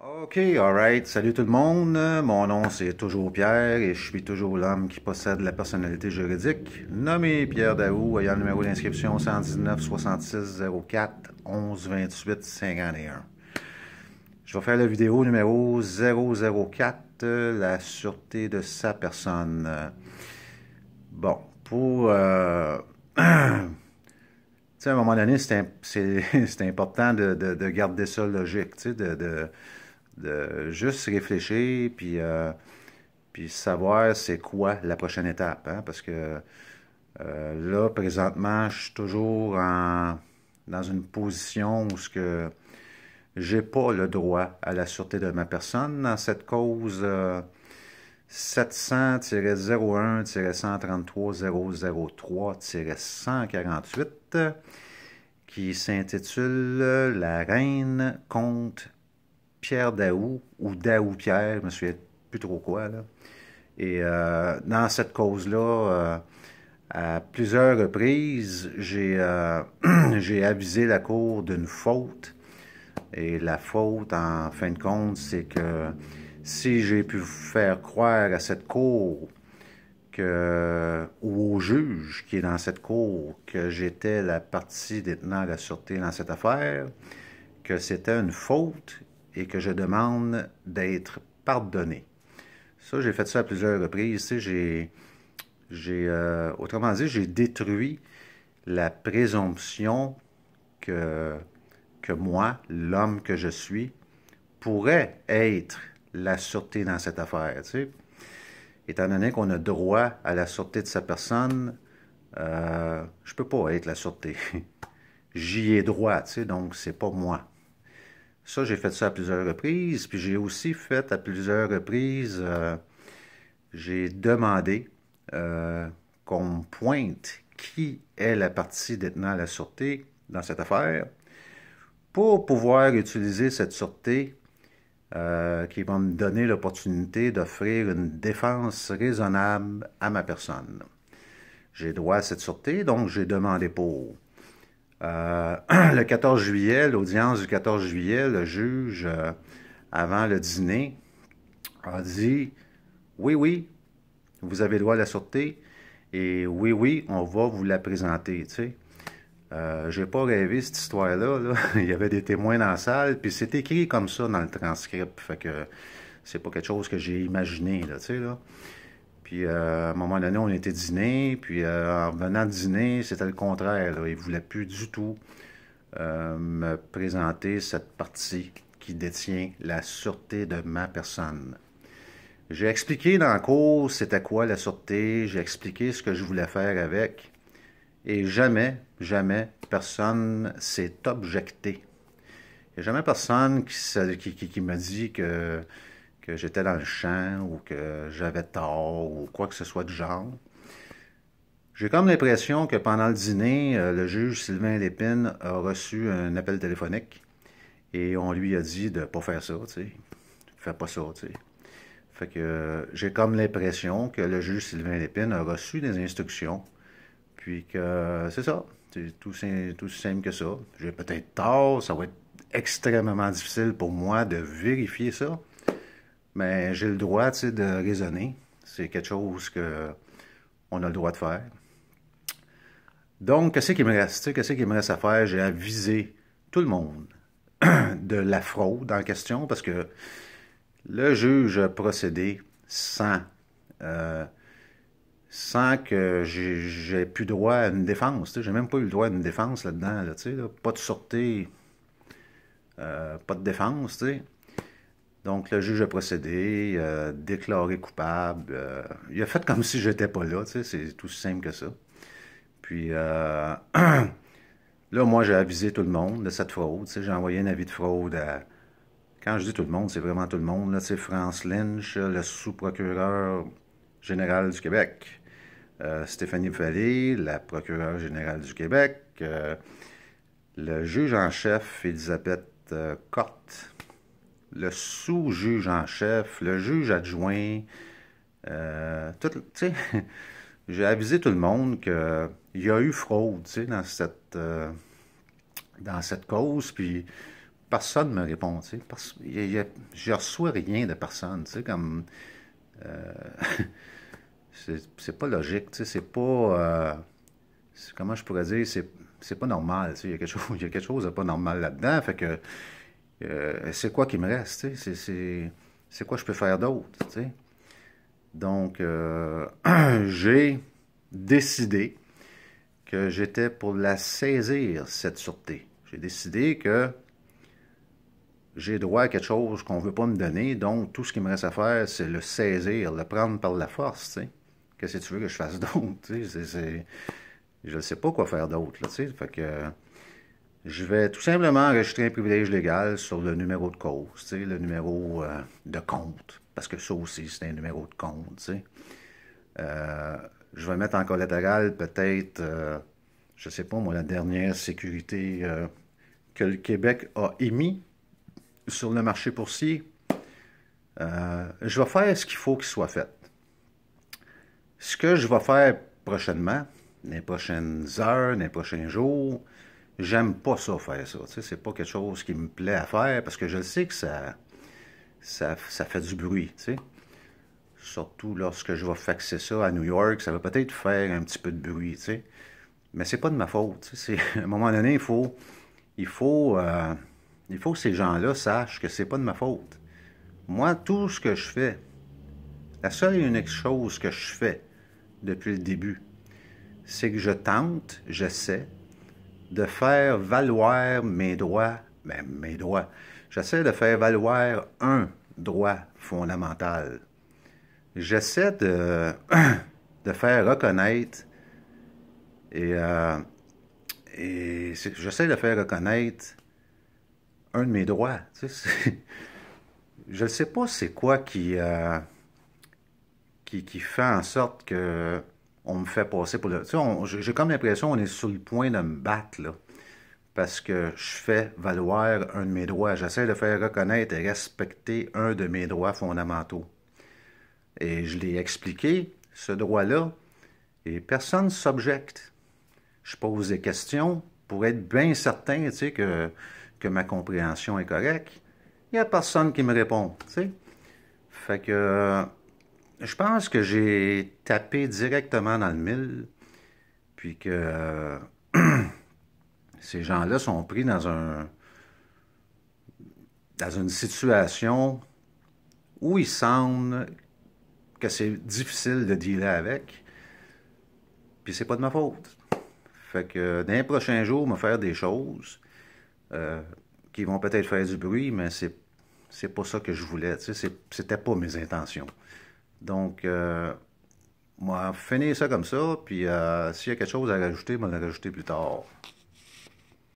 OK, alright. Salut tout le monde. Mon nom c'est toujours Pierre et je suis toujours l'homme qui possède la personnalité juridique. Nommé Pierre Daou, ayant le numéro d'inscription 119 66 04 11 28 51. Je vais faire la vidéo numéro 004, la sûreté de sa personne. Bon, pour... tu sais, à un moment donné, c'est important de garder ça logique, tu sais, de juste réfléchir, puis savoir c'est quoi la prochaine étape, hein, parce que là, présentement, je suis toujours dans une position où ce que j'ai pas le droit à la sûreté de ma personne dans cette cause 700-01-133-003-148 qui s'intitule La reine contre Pierre Daou ou Daou Pierre, je me souviens plus trop quoi, là. Et dans cette cause-là, à plusieurs reprises, j'ai avisé la Cour d'une faute. Et la faute, en fin de compte, c'est que si j'ai pu faire croire à cette Cour ou au juge qui est dans cette Cour que j'étais la partie détenant la sûreté dans cette affaire, que c'était une faute et que je demande d'être pardonné. Ça, j'ai fait ça à plusieurs reprises. Tu sais, autrement dit, j'ai détruit la présomption que, que moi, l'homme que je suis, pourrait être la sûreté dans cette affaire. Tu sais. Étant donné qu'on a droit à la sûreté de sa personne, je peux pas être la sûreté. J'y ai droit, tu sais, donc c'est pas moi. Ça, j'ai fait ça à plusieurs reprises, puis j'ai aussi fait à plusieurs reprises, j'ai demandé qu'on me pointe qui est la partie détenant la sûreté dans cette affaire pour pouvoir utiliser cette sûreté qui va me donner l'opportunité d'offrir une défense raisonnable à ma personne. J'ai droit à cette sûreté, donc j'ai demandé pour. Le 14 juillet, l'audience du 14 juillet, le juge, avant le dîner, a dit oui, oui, vous avez droit à la sûreté et oui, oui, on va vous la présenter. Tu sais. J'ai pas rêvé cette histoire-là. Là. Il y avait des témoins dans la salle, puis c'est écrit comme ça dans le transcript. Fait que c'est pas quelque chose que j'ai imaginé, là, tu sais, là. Puis à un moment donné, on était dîner, puis en revenant de dîner, c'était le contraire. Là. Il ne voulait plus du tout me présenter cette partie qui détient la sûreté de ma personne. J'ai expliqué dans le cours c'était quoi la sûreté, j'ai expliqué ce que je voulais faire avec, et jamais, jamais personne s'est objecté. Il n'y a jamais personne qui me dit que j'étais dans le champ ou que j'avais tort ou quoi que ce soit du genre. J'ai comme l'impression que pendant le dîner, le juge Sylvain Lépine a reçu un appel téléphonique et on lui a dit de ne pas faire ça, tu sais. Fais pas ça, tu sais. Fait que j'ai comme l'impression que le juge Sylvain Lépine a reçu des instructions, puis que c'est ça. C'est tout aussi simple que ça. J'ai peut-être tort, ça va être extrêmement difficile pour moi de vérifier ça, mais j'ai le droit, tu sais, de raisonner. C'est quelque chose que on a le droit de faire. Donc, qu'est-ce qui me reste? Tu sais, qu'est-ce qui me reste à faire? J'ai avisé tout le monde de la fraude en question parce que le juge a procédé euh, sans que j'ai plus droit à une défense. Tu sais, j'ai même pas eu le droit à une défense là-dedans. Là, tu sais, là, pas de sûreté, pas de défense. Tu sais. Donc, le juge a procédé, déclaré coupable. Il a fait comme si j'étais pas là. Tu sais, c'est tout simple que ça. Puis, là, moi, j'ai avisé tout le monde de cette fraude. Tu sais, j'ai envoyé un avis de fraude à... Quand je dis tout le monde, c'est vraiment tout le monde. Là, c'est France Lynch, le sous-procureur général du Québec. Stéphanie Vallée, la procureure générale du Québec. Le juge en chef, Elisabeth Corte. Le sous-juge en chef, le juge adjoint. Tu sais, j'ai avisé tout le monde qu'il y a eu fraude, tu sais, dans cette cause, puis personne ne me répond, tu sais. Je reçois rien de personne, tu sais, comme... euh, c'est pas logique, tu sais, c'est pas... comment je pourrais dire, c'est pas normal, tu sais, il y a quelque chose de pas normal là-dedans, fait que c'est quoi qui me reste, tu sais, c'est quoi je peux faire d'autre, tu sais. Donc, j'ai décidé que j'étais pour la saisir, cette sûreté. J'ai décidé que j'ai droit à quelque chose qu'on ne veut pas me donner, donc tout ce qu'il me reste à faire, c'est le saisir, le prendre par la force, tu sais. Qu'est-ce que tu veux que je fasse d'autre, tu sais, je ne sais pas quoi faire d'autre, là, tu sais, fait que je vais tout simplement enregistrer un privilège légal sur le numéro de cause, tu sais, le numéro de compte, parce que ça aussi, c'est un numéro de compte, tu sais. Je vais mettre en collatéral peut-être, je ne sais pas moi, la dernière sécurité que le Québec a émis sur le marché boursier. Je vais faire ce qu'il faut qu'il soit fait. Ce que je vais faire prochainement, les prochaines heures, les prochains jours, j'aime pas ça faire ça. Tu sais, c'est pas quelque chose qui me plaît à faire parce que je sais que ça fait du bruit. Tu sais. Surtout lorsque je vais faxer ça à New York, ça va peut-être faire un petit peu de bruit. Tu sais. Mais c'est pas de ma faute. Tu sais. À un moment donné, il faut que ces gens-là sachent que c'est pas de ma faute. Moi, tout ce que je fais, la seule et unique chose que je fais depuis le début, c'est que je tente, j'essaie de faire valoir mes droits, ben, mes droits. J'essaie de faire valoir un droit fondamental. J'essaie de faire reconnaître et, j'essaie de faire reconnaître un de mes droits. Tu sais, je ne sais pas c'est quoi qui fait en sorte que on me fait passer pour le... Tu sais, j'ai comme l'impression qu'on est sur le point de me battre, là, parce que je fais valoir un de mes droits. J'essaie de faire reconnaître et respecter un de mes droits fondamentaux. Et je l'ai expliqué, ce droit-là, et personne ne s'objecte. Je pose des questions pour être bien certain, tu sais, que ma compréhension est correcte. Il n'y a personne qui me répond, tu sais. Fait que je pense que j'ai tapé directement dans le mille, puis que ces gens-là sont pris dans une situation où il semble que c'est difficile de dealer avec, puis c'est pas de ma faute. Fait que dans les prochains jours, on va faire des choses euh, qui vont peut-être faire du bruit, mais c'est pas ça que je voulais. Tu sais, c'était pas mes intentions. Donc, moi, finir ça comme ça, puis s'il y a quelque chose à rajouter, on va le rajouter plus tard.